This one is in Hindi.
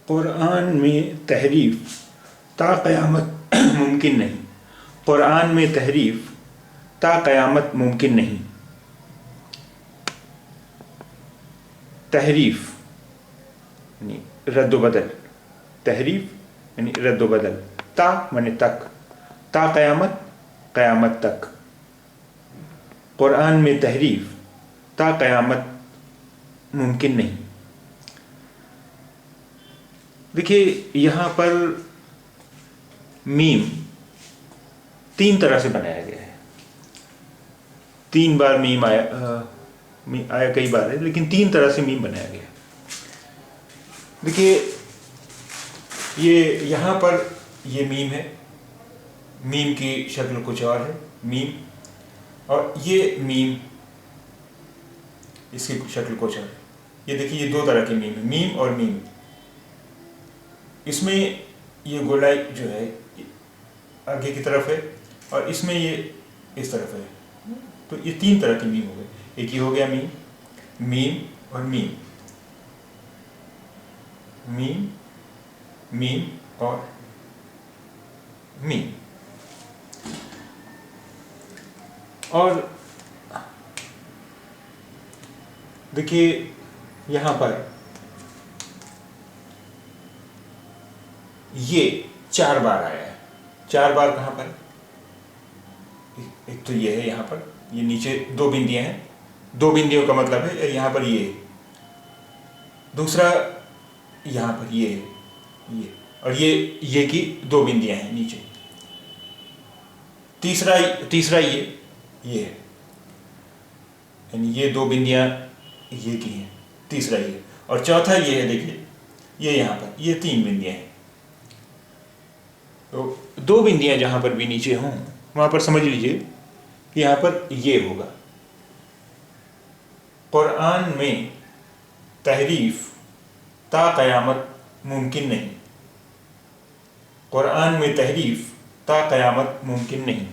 कुरान में तहरीफ ता क़यामत मुमकिन नहीं। कुरान में तहरीफ ता क़यामत मुमकिन नहीं। तहरीफ यानी रद्द-व-बदल, तहरीफ यानी रद्द-व-बदल, ता माने तक, ता क़यामत, क़यामत तक। कुरान में तहरीफ ता क़यामत मुमकिन नहीं। देखिए यहाँ पर मीम तीन तरह से बनाया गया है। तीन बार मीम आया कई बार है, लेकिन तीन तरह से मीम बनाया गया है। देखिए ये यहाँ पर ये मीम है, मीम की शक्ल कुछ और है, मीम, और ये मीम इसकी शक्ल कुछ और है। ये देखिए ये दो तरह की मीम है, मीम और मीम। इसमें ये गोलाई जो है आगे की तरफ है और इसमें ये इस तरफ है। तो ये तीन तरह की मीम हो गई। एक ये हो गया मीम, मीम और मीम, मीम, मीम और मीम। और देखिए यहाँ पर ये चार बार आया है। चार बार कहाँ पर? एक तो ये है यहाँ पर, ये नीचे दो बिंदियां हैं, दो बिंदियों का मतलब है यहाँ पर ये, दूसरा यहाँ पर ये है, ये, और ये की दो बिंदियां हैं नीचे, तीसरा ये है, यानी ये दो बिंदियां ये की हैं, तीसरा ये, और चौथा ये है। देखिए ये यहाँ पर ये तीन बिंदियां हैं। तो दो बिंदियां जहाँ पर भी नीचे हों वहाँ पर समझ लीजिए कि यहाँ पर ये होगा। कुरान में तहरीफ ता क़यामत मुमकिन नहीं। कुरान में तहरीफ ता क़यामत मुमकिन नहीं।